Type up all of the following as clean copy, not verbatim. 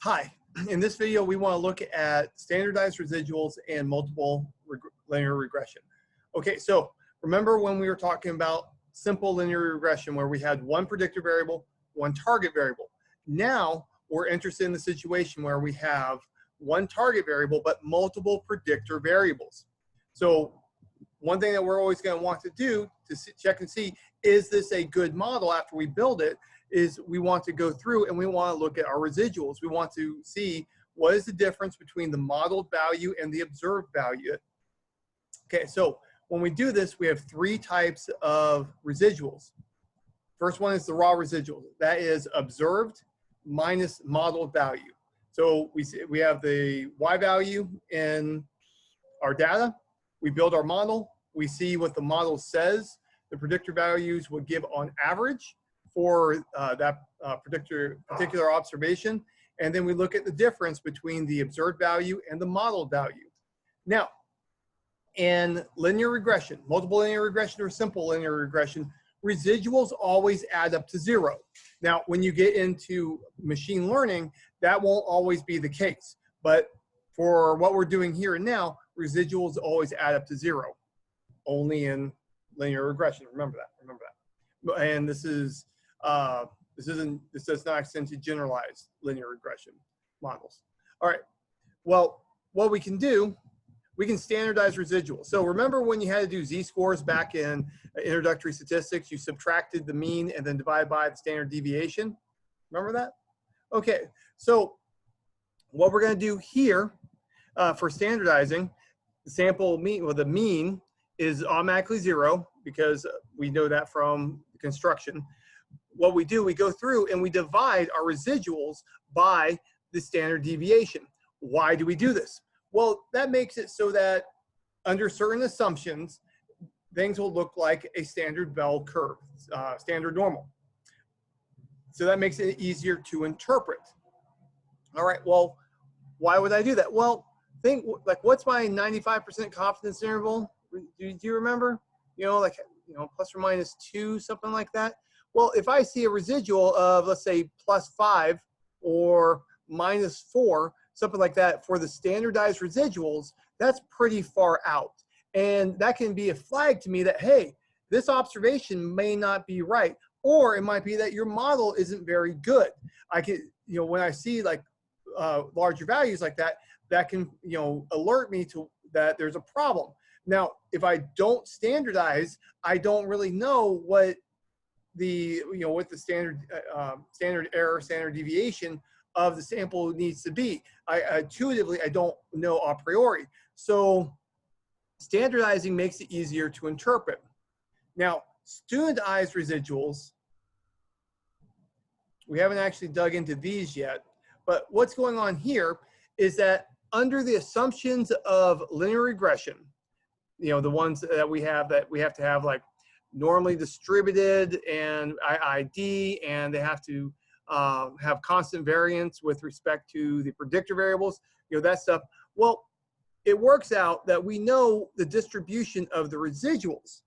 Hi, in this video, we want to look at standardized residuals and multiple linear regression. Okay, so remember when we were talking about simple linear regression where we had one predictor variable, one target variable. Now we're interested in the situation where we have one target variable, but multiple predictor variables. So one thing that we're always going to want to do to check and see, is this a good model after we build it, is we want to go through and we want to look at our residuals. We want to see what is the difference between the modeled value and the observed value. Okay, so when we do this, we have three types of residuals. First one is the raw residual. That is observed minus modeled value. So we have the Y value in our data. We build our model. We see what the model says the predictor values would give on average for that particular observation. And then we look at the difference between the observed value and the modeled value. Now, in linear regression, multiple linear regression or simple linear regression, residuals always add up to 0. Now, when you get into machine learning, that won't always be the case. But for what we're doing here and now, residuals always add up to 0. Only in linear regression. Remember that. And this does not extend to generalized linear regression models. All right. Well, what we can do, we can standardize residuals. So remember when you had to do z-scores back in introductory statistics, you subtracted the mean and then divided by the standard deviation? Remember that? Okay. So what we're going to do here for standardizing, the sample mean, well, the mean is automatically 0 because we know that from construction. What we do, we go through and we divide our residuals by the standard deviation. Why do we do this? Well, that makes it so that under certain assumptions, things will look like a standard bell curve, standard normal. So that makes it easier to interpret. All right, well, why would I do that? Well, think like, what's my 95% confidence interval? Do you remember? Like, plus or minus 2, something like that. Well, if I see a residual of, let's say, +5 or -4, something like that for the standardized residuals, that's pretty far out. And that can be a flag to me that, hey, this observation may not be right. Or it might be that your model isn't very good. I can, when I see like larger values like that, that can, alert me to that there's a problem. Now, if I don't standardize, I don't really know what the, what the standard error, standard deviation of the sample needs to be. Intuitively, I don't know a priori. So standardizing makes it easier to interpret. Now, studentized residuals, we haven't actually dug into these yet, but what's going on here is that under the assumptions of linear regression, the ones that we have to have like normally distributed and IID, and they have to have constant variance with respect to the predictor variables, that stuff. Well, it works out that we know the distribution of the residuals,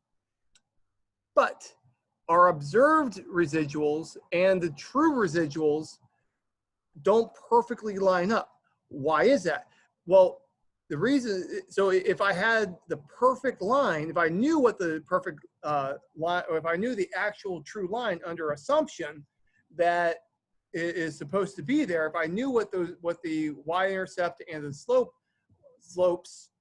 but our observed residuals and the true residuals don't perfectly line up. Why is that? Well, the reason, so if I had the perfect line, if I knew what the perfect line, or if I knew the actual true line under assumption that is supposed to be there, if I knew what the y-intercept and the slopes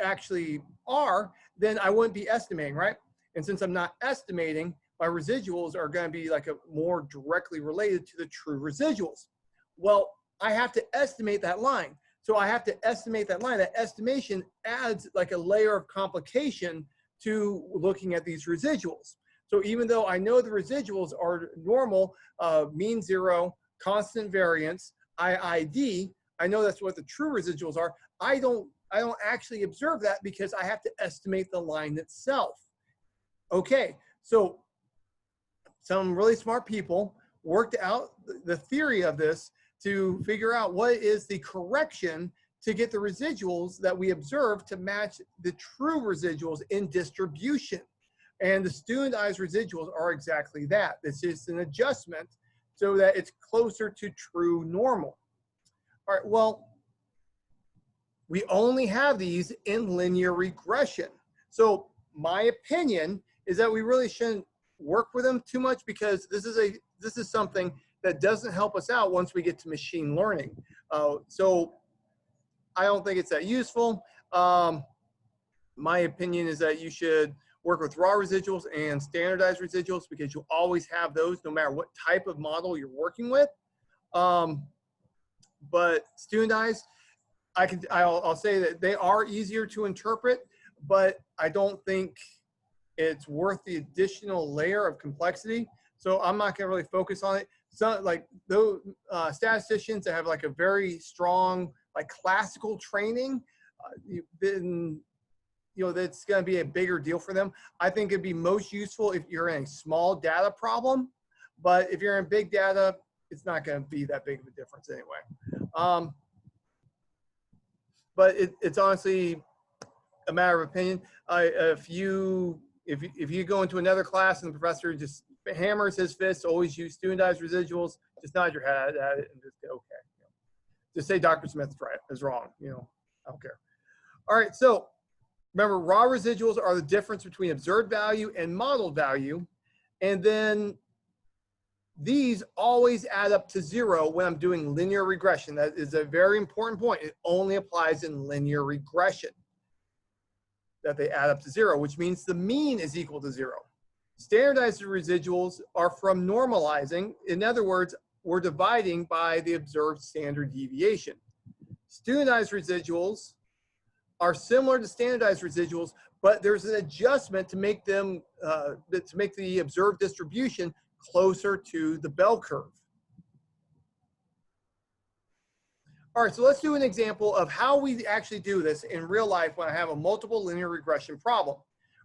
actually are, then I wouldn't be estimating, right? And since I'm not estimating, my residuals are going to be like more directly related to the true residuals. Well, I have to estimate that line. So I have to estimate that line. That estimation adds like a layer of complication to looking at these residuals. So even though I know the residuals are normal, mean 0, constant variance, IID, I know that's what the true residuals are. I don't actually observe that because I have to estimate the line itself. Okay, so some really smart people worked out the theory of this to figure out what is the correction to get the residuals that we observe to match the true residuals in distribution. And the studentized residuals are exactly that. It's just an adjustment so that it's closer to true normal. All right, well, we only have these in linear regression. So my opinion is that we really shouldn't work with them too much, because this is something that doesn't help us out once we get to machine learning. So I don't think it's that useful. My opinion is that you should work with raw residuals and standardized residuals, because you'll always have those no matter what type of model you're working with. But studentized, I'll say that they are easier to interpret, but I don't think it's worth the additional layer of complexity. So I'm not going to really focus on it. So like those statisticians that have like a very strong like classical training, then that's going to be a bigger deal for them. I think it'd be most useful if you're in a small data problem, but if you're in big data, it's not going to be that big of a difference anyway. But it's honestly a matter of opinion. If you go into another class and the professor just hammers his fist, always use studentized residuals, just nod your head at it and just say, okay. Just say Dr. Smith is wrong. I don't care. All right, so remember, raw residuals are the difference between observed value and modeled value. And then these always add up to 0 when I'm doing linear regression. That is a very important point. It only applies in linear regression, that they add up to 0, which means the mean is equal to 0. Standardized residuals are from normalizing. In other words, we're dividing by the observed standard deviation. Studentized residuals are similar to standardized residuals, but there's an adjustment to make them, to make the observed distribution closer to the bell curve. All right, so let's do an example of how we actually do this in real life when I have a multiple linear regression problem.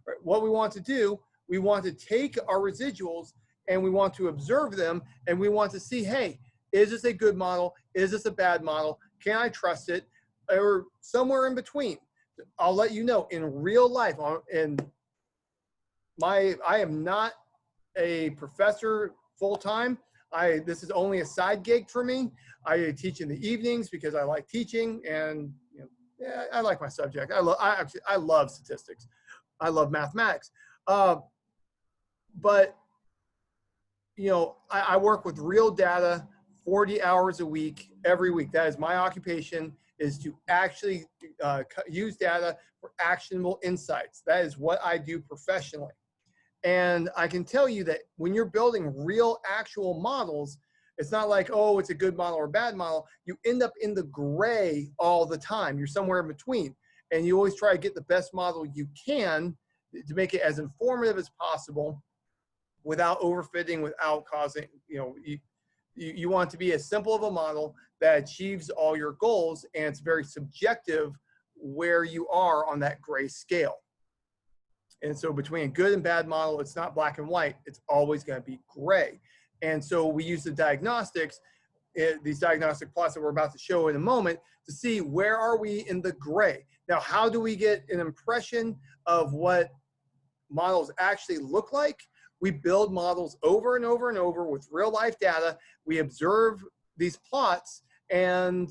Right, what we want to do, we want to take our residuals and we want to observe them, and we want to see, hey, is this a good model? Is this a bad model? Can I trust it? Or somewhere in between. I'll let you know in real life, I am not a professor full-time. This is only a side gig for me. I teach in the evenings because I like teaching, and yeah, I like my subject. I love statistics. I love mathematics. But I work with real data 40 hours a week, every week. That is my occupation, is to actually use data for actionable insights. That is what I do professionally. And I can tell you that when you're building real actual models, it's not like, oh, it's a good model or a bad model. You end up in the gray all the time. You're somewhere in between. And you always try to get the best model you can to make it as informative as possible without overfitting, without causing, you want it to be as simple of a model that achieves all your goals, and it's very subjective where you are on that gray scale. And so between a good and bad model, it's not black and white, it's always going to be gray. And so we use the diagnostics, these diagnostic plots that we're about to show in a moment, to see where are we in the gray. Now, how do we get an impression of what models actually look like? We build models over and over and over with real life data. We observe these plots, and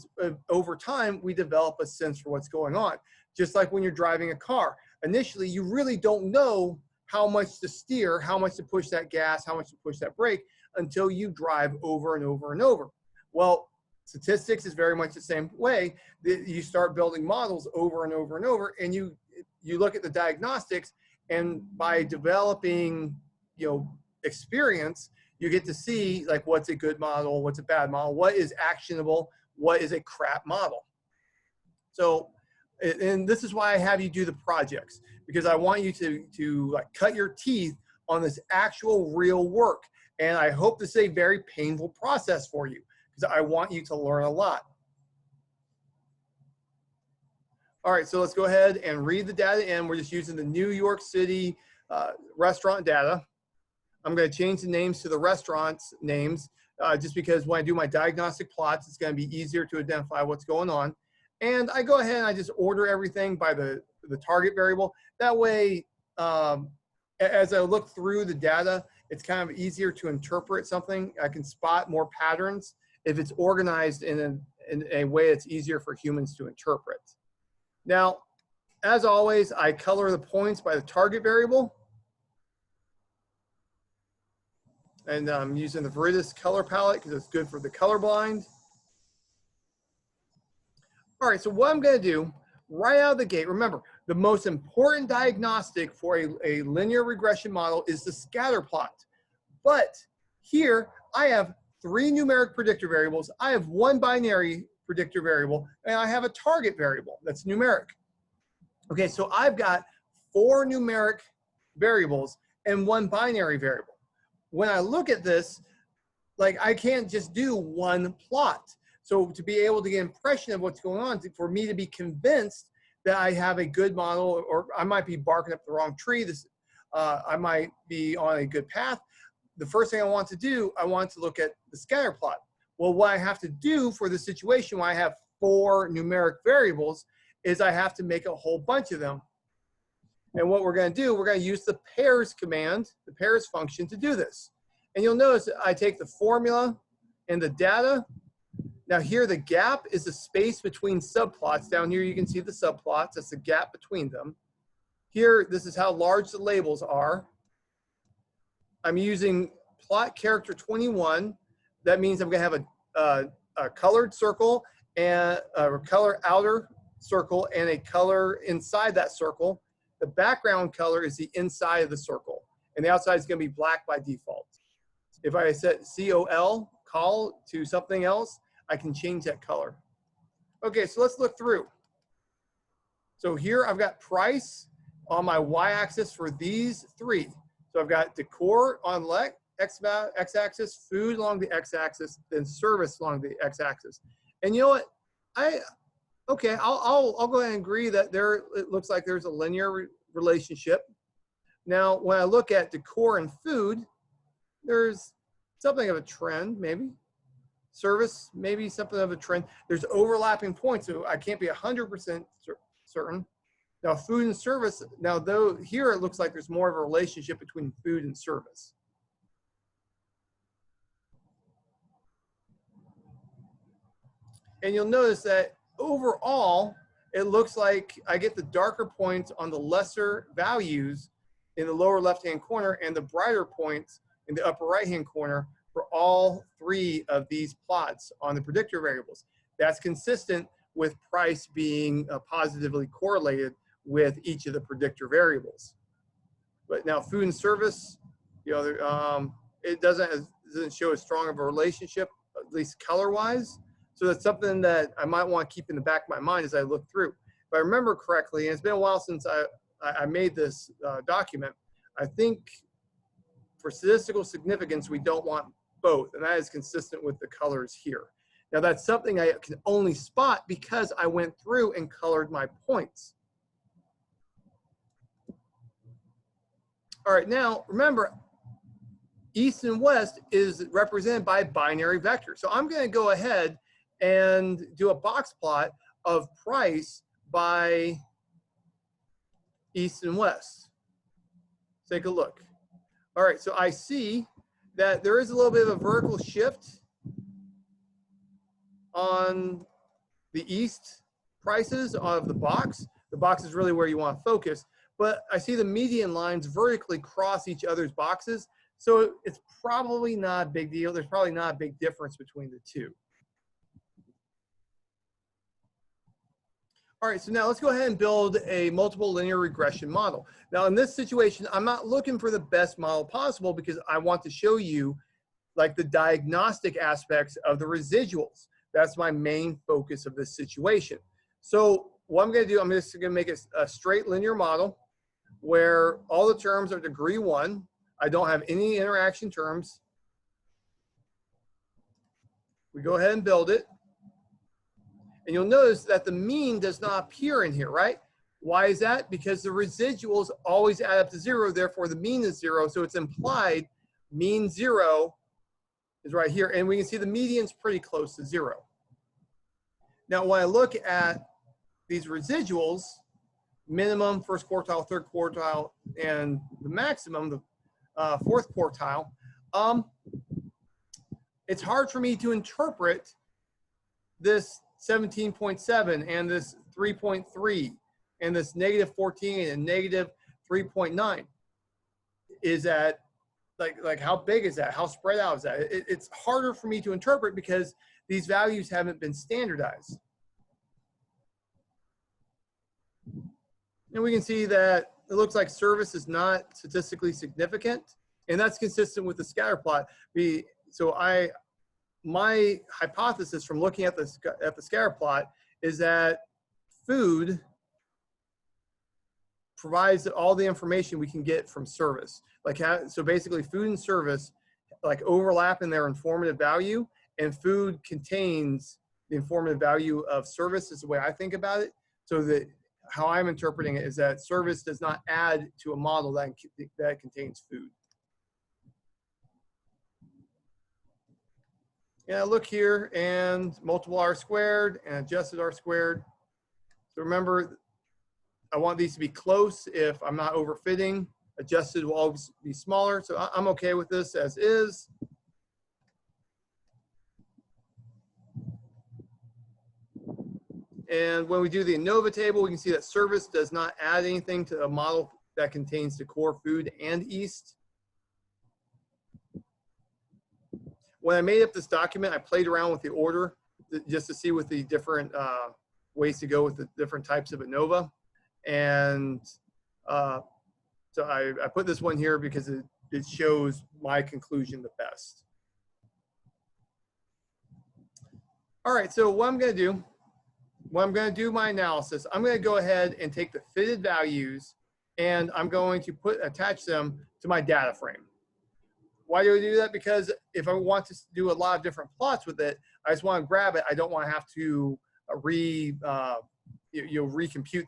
over time, we develop a sense for what's going on. Just like when you're driving a car. Initially, you really don't know how much to steer, how much to push that gas, how much to push that brake, until you drive over and over and over. Well, statistics is very much the same way. You start building models over and over and over, and you look at the diagnostics, and by developing experience, you get to see like what's a good model, what's a bad model, what is actionable, what is a crap model. So, and this is why I have you do the projects, because I want you to like cut your teeth on this actual real work. And I hope this is a very painful process for you, because I want you to learn a lot. All right, so let's go ahead and read the data in. We're just using the New York City restaurant data. I'm going to change the names to the restaurants' names just because when I do my diagnostic plots, it's going to be easier to identify what's going on. And I go ahead and I just order everything by the target variable. That way, as I look through the data, it's kind of easier to interpret something. I can spot more patterns if it's organized in a way that's easier for humans to interpret. Now, as always, I color the points by the target variable. And I'm using the Veridis color palette because it's good for the colorblind. All right, so what I'm going to do right out of the gate, remember, the most important diagnostic for a linear regression model is the scatter plot. But here, I have 3 numeric predictor variables. I have 1 binary predictor variable, and I have a target variable that's numeric. Okay, so I've got 4 numeric variables and 1 binary variable. When I look at this, like I can't just do 1 plot. So to be able to get an impression of what's going on, for me to be convinced that I have a good model, or I might be barking up the wrong tree, I might be on a good path, the first thing I want to do, I want to look at the scatter plot. Well, what I have to do for the situation where I have 4 numeric variables is I have to make a whole bunch of them. And what we're going to do, we're going to use the pairs command, the pairs function to do this. And you'll notice that I take the formula and the data. Now here the gap is the space between subplots. Down here you can see the subplots. That's the gap between them. Here, this is how large the labels are. I'm using plot character 21. That means I'm going to have a colored circle and a color outer circle and a color inside that circle. The background color is the inside of the circle, and the outside is going to be black by default. If I set COL, call to something else, I can change that color. Okay, so let's look through. So here I've got price on my y-axis for these 3. So I've got decor on the x-axis, food along the x-axis, then service along the x-axis. And you know what? Okay, I'll go ahead and agree that it looks like there's a linear relationship. Now, when I look at decor and food, there's something of a trend, maybe. Service, maybe something of a trend. There's overlapping points, so I can't be 100% certain. Now, food and service, now though here it looks like there's more of a relationship between food and service. And you'll notice that overall, it looks like I get the darker points on the lesser values in the lower left-hand corner and the brighter points in the upper right-hand corner for all 3 of these plots on the predictor variables. That's consistent with price being positively correlated with each of the predictor variables. But now food and service, you know, it doesn't show as strong of a relationship, at least color-wise. So that's something that I might want to keep in the back of my mind as I look through. If I remember correctly, and it's been a while since I made this document, I think for statistical significance, we don't want both, and that is consistent with the colors here. Now that's something I can only spot because I went through and colored my points. All right, now remember, east and west is represented by a binary vector. So I'm going to go ahead and do a box plot of price by east and west. Take a look. All right, so I see that there is a little bit of a vertical shift on the east prices of the box. The box is really where you want to focus. But I see the median lines vertically cross each other's boxes. So it's probably not a big deal. There's probably not a big difference between the 2. All right, so now let's go ahead and build a multiple linear regression model. Now in this situation, I'm not looking for the best model possible because I want to show you like the diagnostic aspects of the residuals. That's my main focus of this situation. So what I'm going to do, I'm just going to make a straight linear model where all the terms are degree 1. I don't have any interaction terms. We go ahead and build it. And you'll notice that the mean does not appear in here, right? Why is that? Because the residuals always add up to 0, therefore the mean is 0. So it's implied mean 0 is right here. And we can see the median's pretty close to 0. Now, when I look at these residuals, minimum, first quartile, third quartile, and the maximum, fourth quartile, it's hard for me to interpret this 17.7 and this 3.3 and this -14 and -3.9. Is that like how big is that? How spread out is that? It's harder for me to interpret because these values haven't been standardized. And we can see that it looks like service is not statistically significant, and that's consistent with the scatter plot. So my hypothesis from looking at the scatter plot is that food provides all the information we can get from service. So basically food and service like overlap in their informative value, and food contains the informative value of service is the way I think about it. So that how I'm interpreting it is that service does not add to a model that contains food. Yeah, look here and multiple R squared and adjusted R squared. So remember, I want these to be close if I'm not overfitting. Adjusted will always be smaller. So I'm okay with this as is. And when we do the ANOVA table, we can see that service does not add anything to a model that contains the core food and yeast. When I made up this document, I played around with the order just to see with the different ways to go with the different types of ANOVA. And so I put this one here because it shows my conclusion the best. All right, so what I'm going to do my analysis, I'm going to go ahead and take the fitted values and I'm going to attach them to my data frame. Why do I do that? Because if I want to do a lot of different plots with it, I just want to grab it. I don't want to have to recompute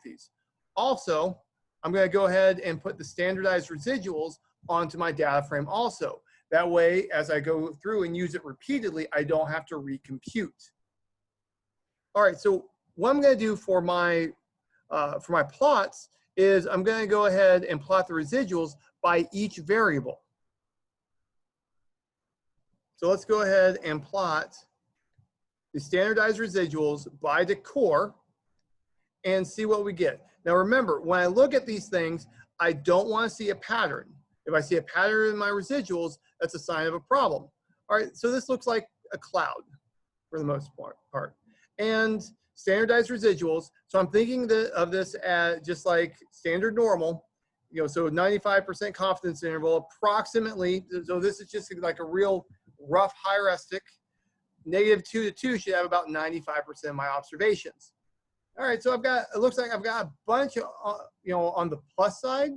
these. Also, I'm going to go ahead and put the standardized residuals onto my data frame also. That way, as I go through and use it repeatedly, I don't have to recompute. All right, so what I'm going to do for my plots is I'm going to go ahead and plot the residuals by each variable. So let's go ahead and plot the standardized residuals by the core and see what we get. Now remember, when I look at these things, I don't want to see a pattern. If I see a pattern in my residuals, that's a sign of a problem. All right, so this looks like a cloud for the most part. And standardized residuals, so I'm thinking of this as just like standard normal, so 95% confidence interval, approximately, so this is just like a real rough heuristic. -2 to 2 should have about 95% of my observations. All right, so it looks like I've got a bunch of, on the plus side,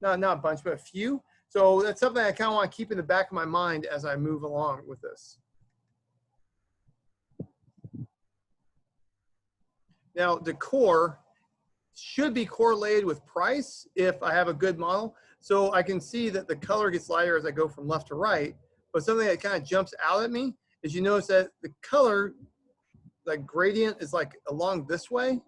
not a bunch, but a few. So that's something I kind of want to keep in the back of my mind as I move along with this. Now, the core should be correlated with price if I have a good model. So I can see that the color gets lighter as I go from left to right. But something that kind of jumps out at me is you notice that the color, like gradient, is like along this way.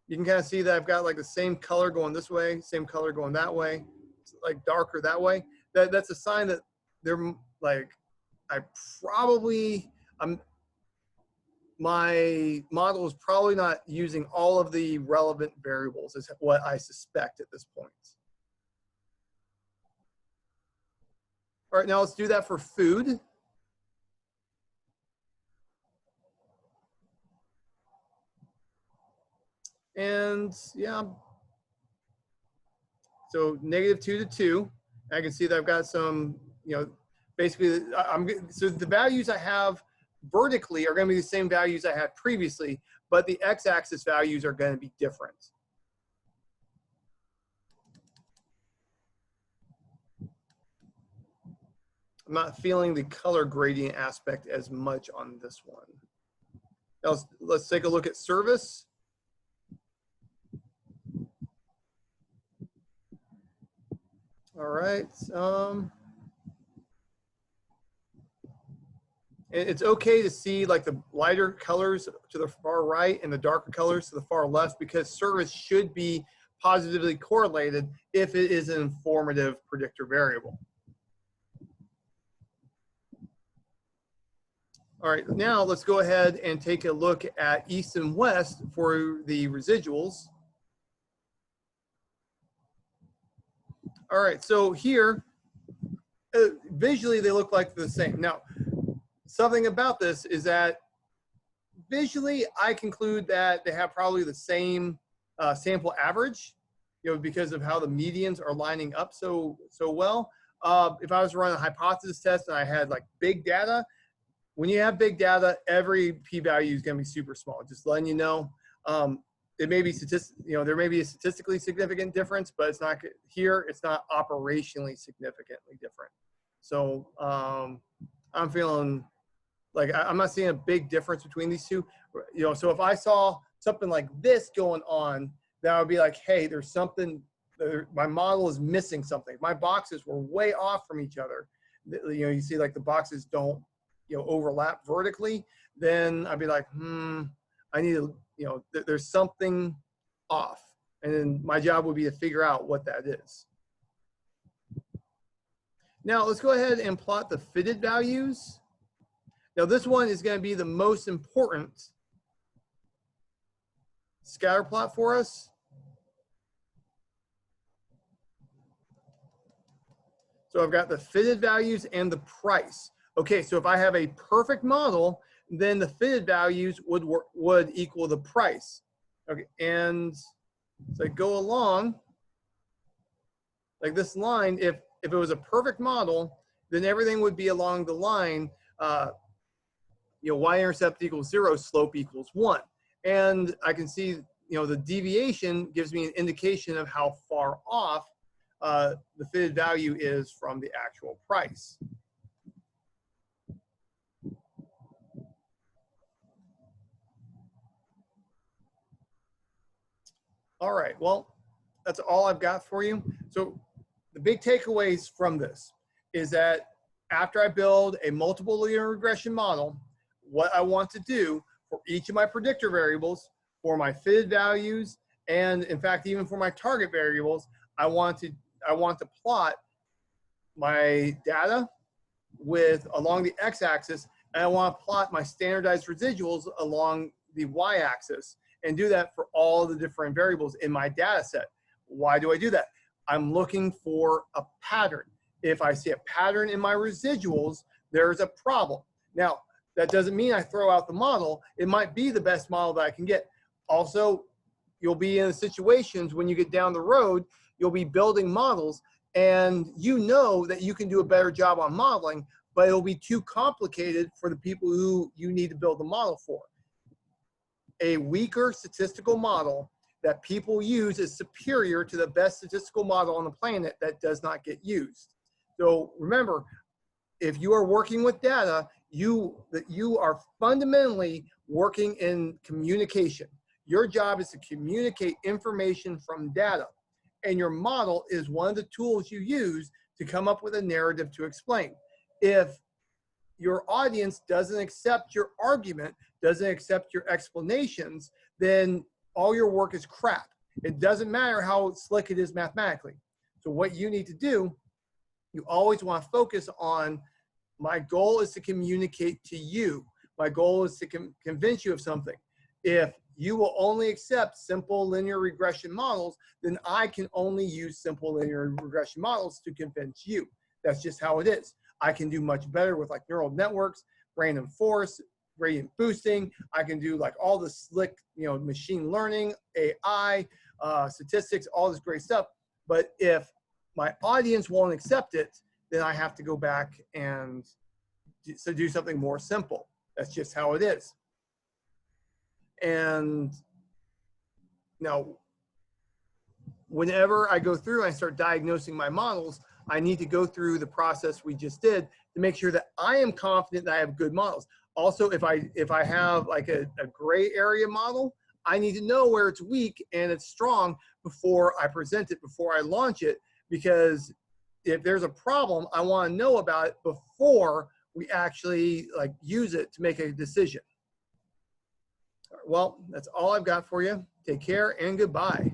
You can kind of see that I've got like the same color going this way, same color going that way. It's like darker that way. That's a sign that they're like, my model is probably not using all of the relevant variables, is what I suspect at this point. All right, now let's do that for food. And yeah, so -2 to 2. I can see that I've got some, basically, so the values I have vertically are going to be the same values I had previously, but the x-axis values are going to be different. I'm not feeling the color gradient aspect as much on this one. Now let's take a look at service. All right. It's okay to see like the lighter colors to the far right and the darker colors to the far left, because service should be positively correlated if it is an informative predictor variable. All right, now let's go ahead and take a look at east and west for the residuals. All right, so here, visually they look like the same. Now, something about this is that visually I conclude that they have probably the same sample average, because of how the medians are lining up so well. If I was to run a hypothesis test and I had like big data, when you have big data, every p-value is going to be super small. Just letting you know. It may be there may be a statistically significant difference, but it's not here. It's not operationally significantly different. So I'm feeling like I'm not seeing a big difference between these two. So if I saw something like this going on, that would be like, hey, there's something. My model is missing something. My boxes were way off from each other. You see, like the boxes don't overlap vertically. Then I'd be like, I need to. There's something off, and then my job would be to figure out what that is. Now let's go ahead and plot the fitted values. Now this one is going to be the most important scatter plot for us. So I've got the fitted values and the price. Okay, so if I have a perfect model, then the fitted values would equal the price. Okay, and so I go along like this line. If it was a perfect model, then everything would be along the line. Y-intercept equals 0, slope equals 1, and I can see the deviation gives me an indication of how far off the fitted value is from the actual price. All right, well, that's all I've got for you. So the big takeaways from this is that after I build a multiple linear regression model, what I want to do for each of my predictor variables, for my fitted values, and in fact, even for my target variables, I want to plot my data along the x-axis, and I want to plot my standardized residuals along the y-axis, and do that for all the different variables in my data set. Why do I do that? I'm looking for a pattern. If I see a pattern in my residuals, there's a problem. Now, that doesn't mean I throw out the model. It might be the best model that I can get. Also, you'll be in situations when you get down the road, you'll be building models, and you know that you can do a better job on modeling, but it'll be too complicated for the people who you need to build the model for. A weaker statistical model that people use is superior to the best statistical model on the planet that does not get used. So remember, if you are working with data, you are fundamentally working in communication. Your job is to communicate information from data, and your model is one of the tools you use to come up with a narrative to explain. If your audience doesn't accept your argument, doesn't accept your explanations, then all your work is crap. It doesn't matter how slick it is mathematically. So what you need to do, you always want to focus on, my goal is to communicate to you. My goal is to convince you of something. If you will only accept simple linear regression models, then I can only use simple linear regression models to convince you. That's just how it is. I can do much better with like neural networks, random forest, gradient boosting. I can do like all the slick, machine learning, AI, statistics, all this great stuff. But if my audience won't accept it, then I have to go back and do something more simple. That's just how it is. And now, whenever I go through and I start diagnosing my models, I need to go through the process we just did to make sure that I am confident that I have good models. Also, if I have like a gray area model, I need to know where it's weak and it's strong before I present it, before I launch it, because if there's a problem, I want to know about it before we actually like use it to make a decision. Well, that's all I've got for you. Take care and goodbye.